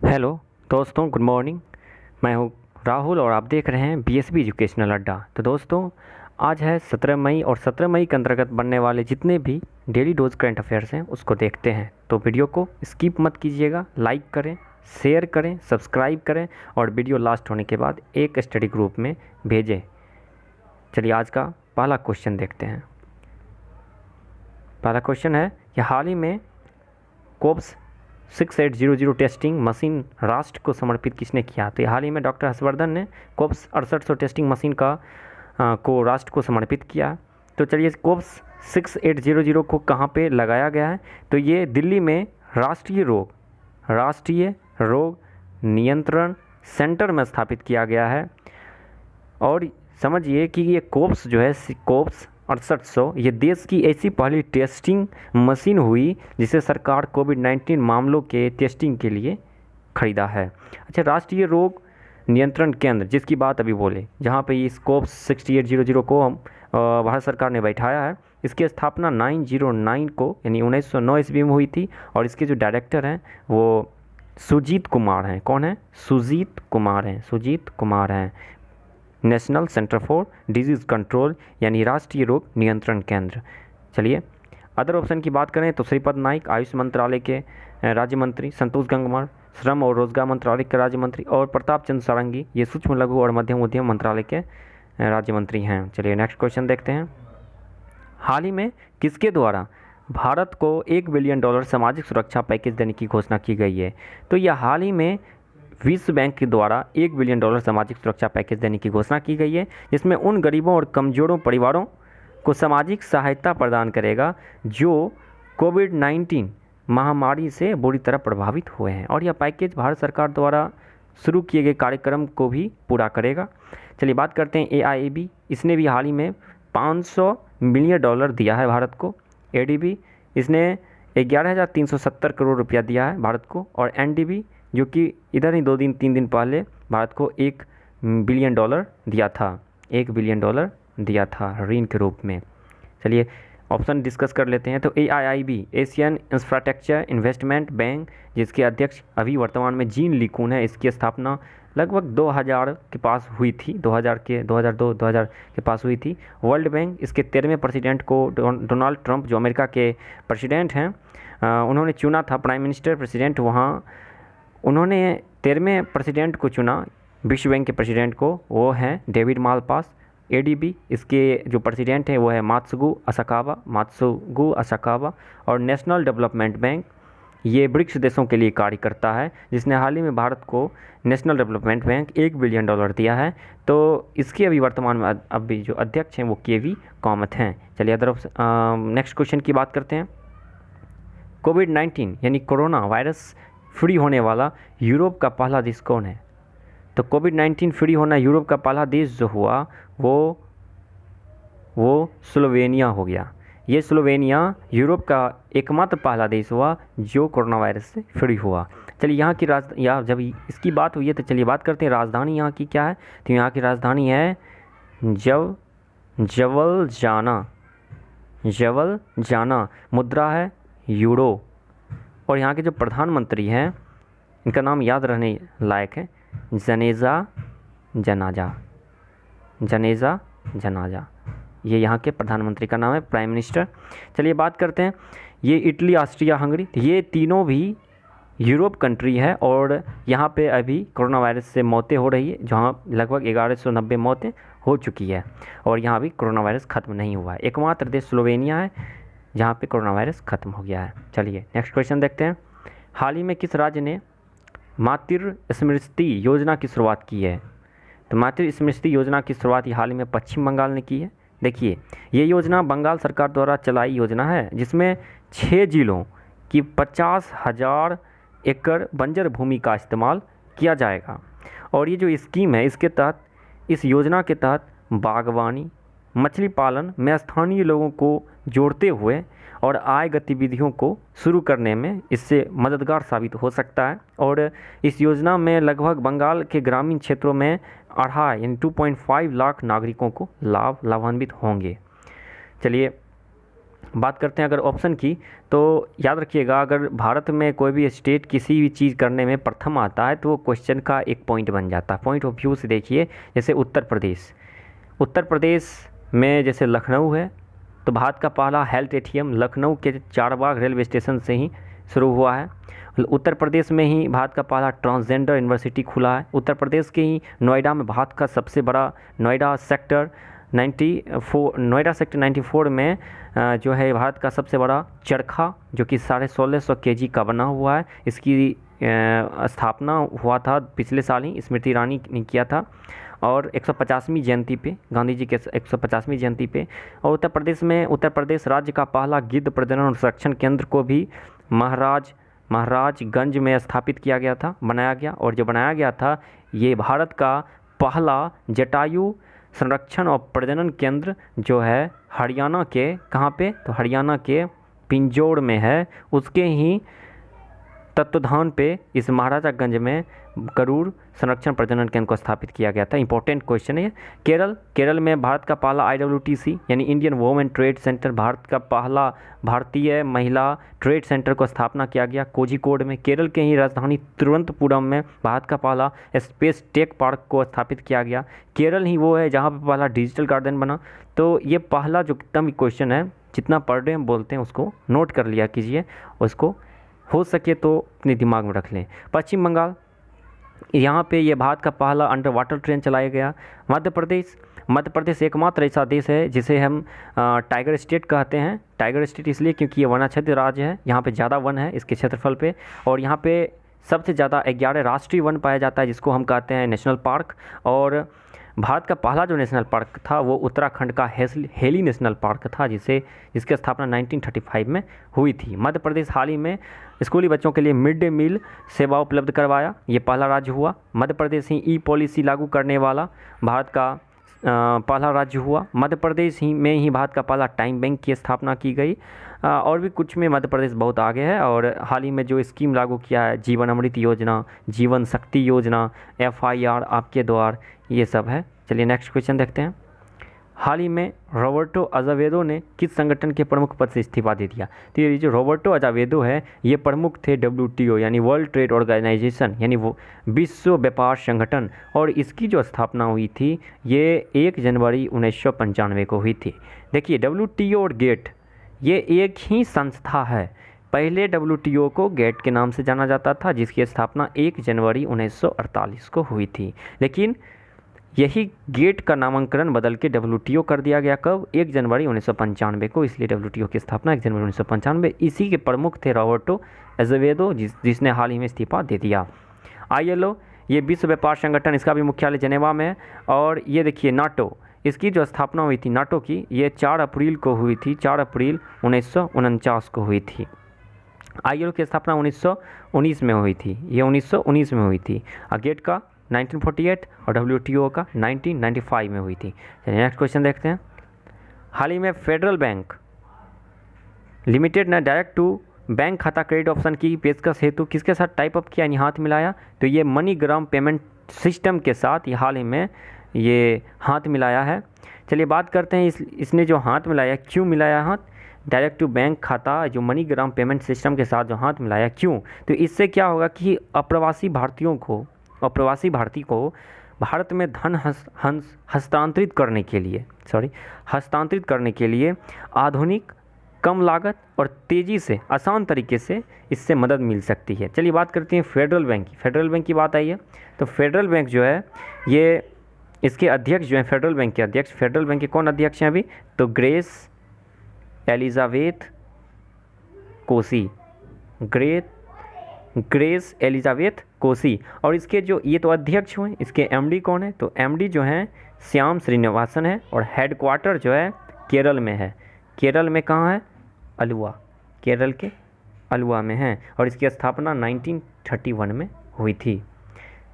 Hello दोस्तों, good morning. मैं हूं राहुल और आप देख रहे हैं बीएसबी एजुकेशनल अड्डा। तो दोस्तों, आज है 17 मई और 17 मई के अंतर्गत बनने वाले जितने भी डेली डोज करंट अफेयर्स हैं उसको देखते हैं। तो वीडियो को स्किप मत कीजिएगा, लाइक करें, शेयर करें, सब्सक्राइब करें और वीडियो लास्ट होने के बाद एक स्टडी ग्रुप में भेजें। चलिए आज का पहला क्वेश्चन देखते हैं। पहला क्वेश्चन है कि हाल ही में कोप्स 6800 टेस्टिंग मशीन राष्ट्र को समर्पित किसने किया? तो हाल ही में डॉक्टर हर्षवर्धन ने कोप्स 6800 टेस्टिंग मशीन को राष्ट्र को समर्पित किया। तो चलिए, कोप्स 6800 को कहाँ पे लगाया गया है? तो ये दिल्ली में राष्ट्रीय रोग नियंत्रण सेंटर में स्थापित किया गया है। और समझिए कि ये कोप्स जो है, कोप्स 6800, ये देश की ऐसी पहली टेस्टिंग मशीन हुई जिसे सरकार कोविड-19 मामलों के टेस्टिंग के लिए खरीदा है। अच्छा, राष्ट्रीय रोग नियंत्रण केंद्र जिसकी बात अभी बोले, जहाँ पे इस कोप्स 6800 को भारत सरकार ने बैठाया है, इसकी स्थापना 909 को यानी 1909 ईस्वी में हुई थी। और इसके जो डायरेक्टर हैं वो सुजीत कुमार हैं। कौन है? सुजीत कुमार हैं। National centre for disease control यानी राष्ट्रीय रोग नियंत्रण केंद्र। चलिए, अदर ऑप्शन की बात करें तो श्रीपद नाइक आयुष मंत्रालय के राज्य मंत्री, संतोष गंगवार श्रम और रोजगार मंत्रालय के राज्य मंत्री और प्रताप चंद्र सारंगी ये सूक्ष्म लघु और मध्यम उद्यम मंत्रालय के राज्य मंत्री हैं। चलिए नेक्स्ट क्वेश्चन देखते हैं। हाल ही में किसके द्वारा भारत को $1 बिलियन सामाजिक सुरक्षा पैकेज देने की घोषणा की गई है? तो यह हाल ही में विश्व बैंक के द्वारा $1 बिलियन सामाजिक सुरक्षा पैकेज देने की घोषणा की गई है, जिसमें उन गरीबों और कमजोरों परिवारों को सामाजिक सहायता प्रदान करेगा जो कोविड-19 महामारी से बुरी तरह प्रभावित हुए हैं। और यह पैकेज भारत सरकार द्वारा शुरू किए गए कार्यक्रम को भी पूरा करेगा। चलिए बात करते हैं AIIB। इसने भी हाल ही में $500 मिलियन दिया है भारत को। ADB इसने 11,370 करोड़ रुपया दिया है भारत को। और NDB जो कि इधर ही 2-3 दिन पहले भारत को $1 बिलियन दिया था, $1 बिलियन दिया था ऋण के रूप में। चलिए ऑप्शन डिस्कस कर लेते हैं। तो AIIB Asian infrastructure investment bank, जिसके अध्यक्ष अभी वर्तमान में जीन ली-कुन है, इसकी स्थापना लगभग 2000 के पास हुई थी, 2002-2000 के पास हुई थी। वर्ल्ड बैंक इसके 13वें प्रेसिडेंट को डोनाल्ड ट्रंप जो अमेरिका के प्रेसिडेंट हैं उन्होंने चुना था, प्राइम मिनिस्टर प्रेसिडेंट वहाँ उन्होंने 13वें प्रेसिडेंट को चुना विश्व बैंक के प्रेसिडेंट को, वो हैं डेविड मालपास। ADB इसके जो प्रेसिडेंट हैं वो है मात्सुगु असाकावा। और नेशनल डेवलपमेंट बैंक ये ब्रिक्स देशों के लिए कार्य करता है, जिसने हाल ही में भारत को नेशनल डेवलपमेंट बैंक $1 बिलियन दिया है। तो इसके अभी वर्तमान में अभी जो अध्यक्ष हैं वो KV कामत हैं। चलिए अदर नेक्स्ट क्वेश्चन की बात करते हैं। कोविड-19 यानी कोरोना वायरस फ्री होने वाला यूरोप का पहला देश कौन है? तो कोविड-19 फ्री होना यूरोप का पहला देश जो हुआ वो स्लोवेनिया हो गया। ये स्लोवेनिया यूरोप का एकमात्र पहला देश हुआ जो कोरोना वायरस से फ्री हुआ। चलिए यहाँ की जब इसकी बात हुई है तो चलिए बात करते हैं राजधानी यहाँ की क्या है। तो यहाँ की राजधानी है जवल जाना, मुद्रा है यूरो। और यहाँ के जो प्रधानमंत्री हैं इनका नाम याद रहने लायक है, जनेजा जनाजा, ये यहाँ के प्रधानमंत्री का नाम है, प्राइम मिनिस्टर। चलिए बात करते हैं, ये इटली, ऑस्ट्रिया, हंगरी, ये तीनों भी यूरोप कंट्री है। और यहाँ पे अभी कोरोना वायरस से मौतें हो रही है, जहाँ लगभग 1190 मौतें हो चुकी है। और यहाँ भी कोरोना वायरस ख़त्म नहीं हुआ है। एकमात्र देश स्लोवेनिया है जहाँ पे कोरोना वायरस ख़त्म हो गया है। चलिए नेक्स्ट क्वेश्चन देखते हैं। हाल ही में किस राज्य ने मातृ स्मृति योजना की शुरुआत की है? तो मातृ स्मृति योजना की शुरुआत हाल ही में पश्चिम बंगाल ने की है। देखिए, ये योजना बंगाल सरकार द्वारा चलाई योजना है, जिसमें 6 जिलों की 50,000 एकड़ बंजर भूमि का इस्तेमाल किया जाएगा। और ये जो स्कीम है इस योजना के तहत बागवानी, मछली पालन में स्थानीय लोगों को जोड़ते हुए और आय गतिविधियों को शुरू करने में इससे मददगार साबित हो सकता है। और इस योजना में लगभग बंगाल के ग्रामीण क्षेत्रों में 2.5 लाख नागरिकों को लाभान्वित होंगे। चलिए बात करते हैं अगर ऑप्शन की, तो याद रखिएगा अगर भारत में कोई भी स्टेट किसी भी चीज़ करने में प्रथम आता है तो वो क्वेश्चन का एक पॉइंट बन जाता है। पॉइंट ऑफ व्यू से देखिए, जैसे उत्तर प्रदेश में जैसे लखनऊ है, तो भारत का पहला हेल्थ एटीएम लखनऊ के चारबाग रेलवे स्टेशन से ही शुरू हुआ है। उत्तर प्रदेश में ही भारत का पहला ट्रांसजेंडर यूनिवर्सिटी खुला है। उत्तर प्रदेश के ही नोएडा में भारत का सबसे बड़ा नोएडा सेक्टर 94 में जो है भारत का सबसे बड़ा चरखा जो कि 1650 kg का बना हुआ है, इसकी स्थापना हुआ था पिछले साल ही, स्मृति ईरानी ने किया था, और 150वीं जयंती पे, गांधी जी के 150वीं जयंती पे। और उत्तर प्रदेश राज्य का पहला गिद्ध प्रजनन और संरक्षण केंद्र को भी महाराजगंज में स्थापित किया गया था, बनाया गया। और जो बनाया गया था ये भारत का पहला जटायु संरक्षण और प्रजनन केंद्र जो है हरियाणा के, कहाँ पे, तो हरियाणा के पिंजौर में है, उसके ही तत्वाधान पे इस महाराजागंज में गरुड़ संरक्षण प्रजनन केंद्र को स्थापित किया गया था। इंपॉर्टेंट क्वेश्चन है। केरल में भारत का पहला IWTC यानी Indian women trade centre, Bharat का पहला भारतीय महिला ट्रेड सेंटर को स्थापना किया गया कोझिकोड में। केरल के ही राजधानी तिरुवनंतपुरम में भारत का पहला स्पेस टेक पार्क को स्थापित किया गया। केरल ही वो है जहाँ पर पहला डिजिटल गार्डन बना। तो ये पहला जो कितना भी क्वेश्चन है, जितना पर डे हम बोलते हैं उसको नोट कर लिया कीजिए, उसको हो सके तो अपने दिमाग में रख लें। पश्चिम बंगाल, यहाँ पे ये भारत का पहला अंडर वाटर ट्रेन चलाया गया। मध्य प्रदेश एकमात्र ऐसा देश है जिसे हम टाइगर स्टेट कहते हैं। टाइगर स्टेट इसलिए क्योंकि ये वनाच्छादित राज्य है, यहाँ पे ज़्यादा वन है इसके क्षेत्रफल पे, और यहाँ पे सबसे ज़्यादा 11 राष्ट्रीय वन पाया जाता है जिसको हम कहते हैं नेशनल पार्क। और भारत का पहला जो नेशनल पार्क था वो उत्तराखंड का हेली नेशनल पार्क था, जिसकी स्थापना 1935 में हुई थी। मध्य प्रदेश हाल ही में स्कूली बच्चों के लिए मिड डे मील सेवा उपलब्ध करवाया, ये पहला राज्य हुआ। मध्य प्रदेश ही ई-पॉलिसी लागू करने वाला भारत का पहला राज्य हुआ। मध्य प्रदेश में ही भारत का पहला टाइम बैंक की स्थापना की गई। और भी कुछ में मध्य प्रदेश बहुत आगे है। और हाल ही में जो स्कीम लागू किया है, जीवन अमृत योजना, जीवन शक्ति योजना, FIR आपके द्वार, ये सब है। चलिए नेक्स्ट क्वेश्चन देखते हैं। हाल ही में रॉबर्टो अज़ावेदो ने किस संगठन के प्रमुख पद से इस्तीफा दे दिया? तो ये जो रॉबर्टो अज़ावेदो है ये प्रमुख थे WTO यानी वर्ल्ड ट्रेड ऑर्गेनाइजेशन यानी वो विश्व व्यापार संगठन, और इसकी जो स्थापना हुई थी ये 1 जनवरी 1995 को हुई थी। देखिए WTO और गेट ये एक ही संस्था है। पहले WTO को गेट के नाम से जाना जाता था जिसकी स्थापना 1 जनवरी 1948 को हुई थी, लेकिन यही गेट का नामकरण बदल के WTO कर दिया गया कब? 1 जनवरी 1995 को, इसलिए WTO की स्थापना 1 जनवरी 1995। इसी के प्रमुख थे रॉबर्टो अज़ावेदो जिसने हाल ही में इस्तीफा दे दिया। ILO ये विश्व व्यापार संगठन, इसका भी मुख्यालय जेनेवा में है। और ये देखिए नाटो, इसकी जो स्थापना हुई थी नाटो की, ये 4 अप्रैल को हुई थी, 4 अप्रैल 1949 को हुई थी। ILO की स्थापना 1919 में हुई थी, ये 1919 में हुई थी। गेट का 1948 और WTO का 1995 में हुई थी। चलिए नेक्स्ट क्वेश्चन देखते हैं। हाल ही में फेडरल बैंक लिमिटेड ने डायरेक्ट टू बैंक खाता क्रेडिट ऑप्शन की पेशकश हेतु किसके साथ टाइप अप किया यानी हाथ मिलाया? तो ये मनीग्राम पेमेंट सिस्टम के साथ ये हाल ही में ये हाथ मिलाया है। चलिए बात करते हैं इसने जो हाथ मिलाया, क्यों मिलाया हाथ? डायरेक्ट टू बैंक खाता जो मनीग्राम पेमेंट सिस्टम के साथ जो हाथ मिलाया, क्यों? तो इससे क्या होगा कि अप्रवासी भारतीय को भारत में धन हस्तांतरित करने के लिए आधुनिक, कम लागत और तेज़ी से आसान तरीके से इससे मदद मिल सकती है। चलिए बात करते हैं फेडरल बैंक की बात आई है। तो फेडरल बैंक जो है ये, इसके अध्यक्ष जो हैं फेडरल बैंक के कौन अध्यक्ष हैं अभी? तो ग्रेस एलिजाबेथ कोसी। और इसके जो ये तो अध्यक्ष हुए, इसके MD कौन है? तो MD जो हैं श्याम श्रीनिवासन है। और हेडक्वार्टर जो है केरल में है। केरल में कहाँ है? केरल के अलुवा में है। और इसकी स्थापना 1931 में हुई थी।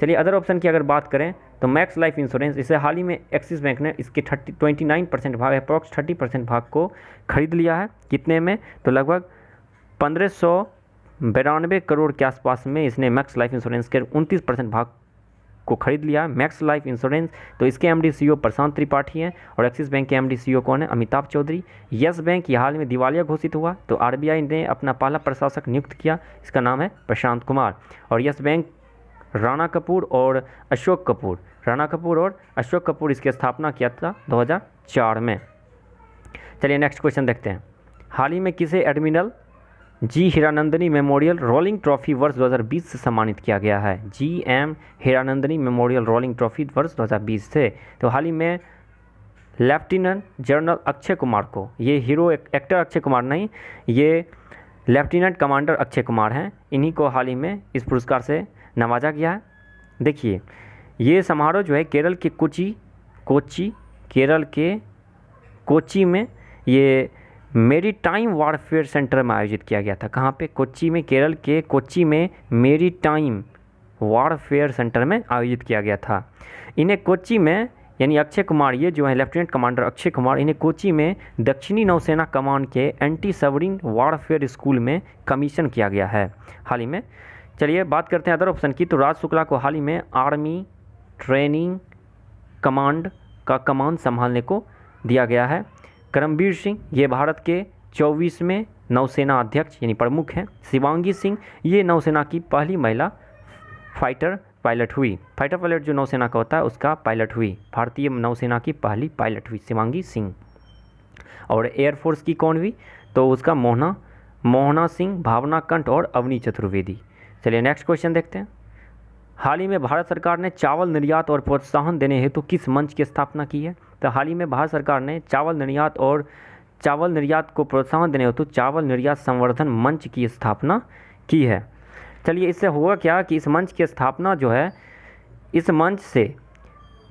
चलिए अदर ऑप्शन की अगर बात करें तो मैक्स लाइफ इंश्योरेंस, इसे हाल ही में एक्सिस बैंक ने इसके 29% भाग, अप्रॉक्स 30% भाग को खरीद लिया है। कितने में? तो लगभग 1592 करोड़ के आसपास में इसने मैक्स लाइफ इंश्योरेंस के 29% भाग को खरीद लिया है, मैक्स लाइफ इंश्योरेंस, तो इसके एमडी सीईओ प्रशांत त्रिपाठी हैं, और एक्सिस बैंक के एमडी सीईओ कौन है, अमिताभ चौधरी। यस बैंक ये हाल में दिवालिया घोषित हुआ, तो आरबीआई ने अपना पहला प्रशासक नियुक्त किया, इसका नाम है प्रशांत कुमार। और यस बैंक राणा कपूर और अशोक कपूर इसकी स्थापना किया था 2004 में। चलिए नेक्स्ट क्वेश्चन देखते हैं। हाल ही में किसे admiral G हीरानंदनी memorial rolling trophy वर्ष 2020 से सम्मानित किया गया है? GM हीरानंदनी मेमोरियल रोलिंग ट्रॉफी वर्ष 2020 से, तो हाल ही में लेफ्टिनेंट जनरल अक्षय कुमार को, ये हीरो एक्टर अक्षय कुमार नहीं, ये लेफ्टिनेंट कमांडर अक्षय कुमार हैं, इन्हीं को हाल ही में इस पुरस्कार से नवाजा गया है। देखिए ये समारोह जो है केरल के कोच्चि में ये मेरीटाइम वारफेयर सेंटर में आयोजित किया गया था। कहाँ पे? कोच्चि में, केरल के कोच्चि में मेरीटाइम वारफेयर सेंटर में आयोजित किया गया था। इन्हें कोच्चि में, यानी अक्षय कुमार, ये जो है लेफ्टिनेंट कमांडर अक्षय कुमार, इन्हें कोच्चि में दक्षिणी नौसेना कमान के एंटी सबमरीन वारफेयर स्कूल में कमीशन किया गया है हाल ही में। चलिए बात करते हैं अदर ऑप्शन की, तो राज शुक्ला को हाल ही में आर्मी ट्रेनिंग कमांड का कमान संभालने को दिया गया है। करमबीर सिंह ये भारत के 24वें नौसेना अध्यक्ष यानी प्रमुख हैं। शिवांगी सिंह ये नौसेना की पहली महिला फाइटर पायलट हुई। फाइटर पायलट जो नौसेना का होता है उसका पायलट हुई, भारतीय नौसेना की पहली पायलट हुई शिवांगी सिंह। और एयरफोर्स की कौन हुई? तो उसका मोहना सिंह, भावना कंठ और अवनी चतुर्वेदी। चलिए नेक्स्ट क्वेश्चन देखते हैं। हाल ही में भारत सरकार ने चावल निर्यात और प्रोत्साहन देने हेतु किस मंच की स्थापना की है? तो हाल ही में भारत सरकार ने चावल निर्यात को प्रोत्साहन देने हेतु चावल निर्यात संवर्धन मंच की स्थापना की है। चलिए इससे हुआ क्या कि इस मंच की स्थापना जो है, इस मंच से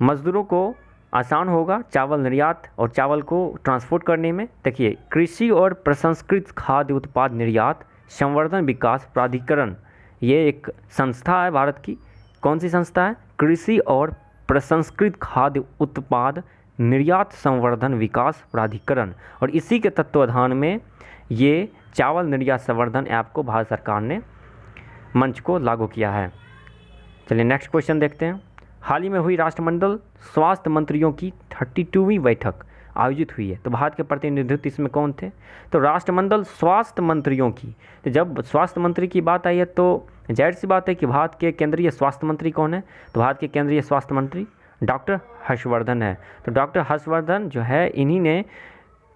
मजदूरों को आसान होगा चावल निर्यात और चावल को ट्रांसपोर्ट करने में। देखिए कृषि और प्रसंस्कृत खाद्य उत्पाद निर्यात संवर्धन विकास प्राधिकरण, ये एक संस्था है भारत की। कौन सी संस्था है? कृषि और प्रसंस्कृत खाद्य उत्पाद निर्यात संवर्धन विकास प्राधिकरण, और इसी के तत्वाधान में ये चावल निर्यात संवर्धन ऐप को भारत सरकार ने मंच को लागू किया है। चलिए नेक्स्ट क्वेश्चन देखते हैं। हाल ही में हुई राष्ट्रमंडल स्वास्थ्य मंत्रियों की 32वीं बैठक आयोजित हुई है, तो भारत के प्रतिनिधित्व इसमें कौन थे? तो राष्ट्रमंडल स्वास्थ्य मंत्रियों की, तो जब स्वास्थ्य मंत्री की बात आई है तो जाहिर सी बात है कि भारत के केंद्रीय स्वास्थ्य मंत्री कौन है? तो भारत के केंद्रीय स्वास्थ्य मंत्री डॉक्टर हर्षवर्धन है। तो डॉक्टर हर्षवर्धन जो है, इन्हीं ने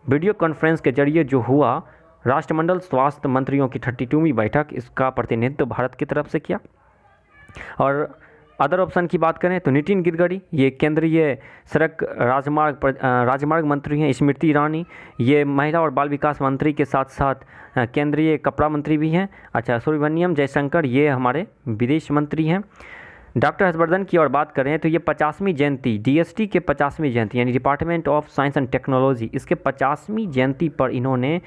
वीडियो कॉन्फ्रेंस के जरिए जो हुआ राष्ट्रमंडल स्वास्थ्य मंत्रियों की 32वीं बैठक, इसका प्रतिनिधित्व भारत की तरफ से किया। और अदर ऑप्शन की बात करें तो नितिन गडकरी ये केंद्रीय सड़क राजमार्ग मंत्री हैं। स्मृति ईरानी ये महिला और बाल विकास मंत्री के साथ साथ केंद्रीय कपड़ा मंत्री भी हैं। अच्छा, सुब्रमण्यम जयशंकर ये हमारे विदेश मंत्री हैं। डॉक्टर हर्षवर्धन की और बात करें तो ये 50वीं जयंती, DST के 50वीं जयंती यानी department of science and technology, इसके 50वीं जयंती पर इन्होंने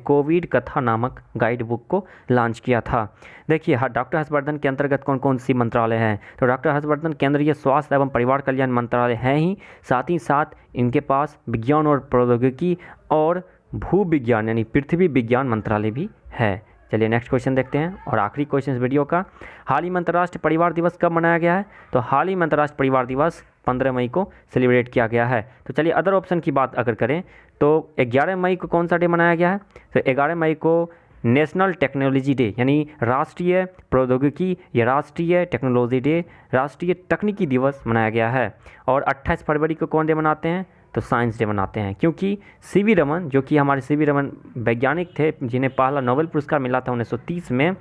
कोविड कथा नामक गाइड बुक को लॉन्च किया था। देखिए डॉक्टर हर्षवर्धन के अंतर्गत कौन कौन सी मंत्रालय हैं? तो डॉक्टर हर्षवर्धन केंद्रीय स्वास्थ्य एवं परिवार कल्याण मंत्रालय है ही साथ इनके पास विज्ञान और प्रौद्योगिकी और भू विज्ञान यानी पृथ्वी विज्ञान मंत्रालय भी है। चलिए नेक्स्ट क्वेश्चन देखते हैं और आखिरी क्वेश्चन इस वीडियो का। हाल ही में अंतर्राष्ट्रीय परिवार दिवस कब मनाया गया है? तो हाल ही में अंतर्राष्ट्रीय परिवार दिवस 15 मई को सेलिब्रेट किया गया है। तो चलिए अदर ऑप्शन की बात अगर करें तो 11 मई को कौन सा डे मनाया गया है? तो 11 मई को नेशनल टेक्नोलॉजी डे यानी राष्ट्रीय प्रौद्योगिकी या राष्ट्रीय टेक्नोलॉजी डे, राष्ट्रीय तकनीकी दिवस मनाया गया है। और 28 फरवरी को कौन डे मनाते हैं? तो साइंस डे मनाते हैं, क्योंकि सीवी रमन जो कि हमारे सीवी रमन वैज्ञानिक थे जिन्हें पहला नोबेल पुरस्कार मिला था 1930 में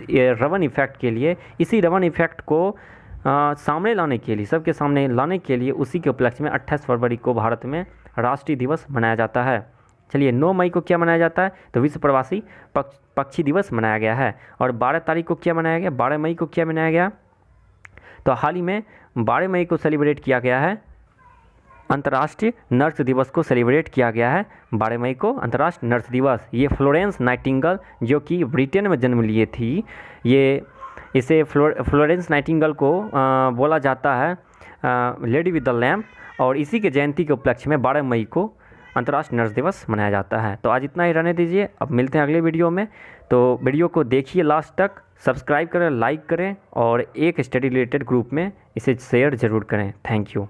रमन इफेक्ट के लिए, इसी रमन इफेक्ट को सामने लाने के लिए, सबके सामने लाने के लिए उसी के उपलक्ष्य में 28 फरवरी को भारत में राष्ट्रीय दिवस मनाया जाता है। चलिए 9 मई को क्या मनाया जाता है? तो विश्व प्रवासी पक्षी दिवस मनाया गया है। और 12 तारीख को क्या मनाया गया? 12 मई को क्या मनाया गया? तो हाल ही में 12 मई को सेलिब्रेट किया गया है अंतर्राष्ट्रीय नर्स दिवस को सेलिब्रेट किया गया है 12 मई को अंतर्राष्ट्रीय नर्स दिवस। ये फ्लोरेंस नाइटिंगेल जो कि ब्रिटेन में जन्म लिए थी, इसे फ्लोरेंस नाइटिंगेल को बोला जाता है लेडी विद द लैम्प, और इसी के जयंती के उपलक्ष्य में 12 मई को अंतर्राष्ट्रीय नर्स दिवस मनाया जाता है। तो आज इतना ही रहने दीजिए, अब मिलते हैं अगले वीडियो में। तो वीडियो को देखिए लास्ट तक, सब्सक्राइब करें, लाइक करें और एक स्टडी रिलेटेड ग्रुप में इसे शेयर ज़रूर करें। Thank you.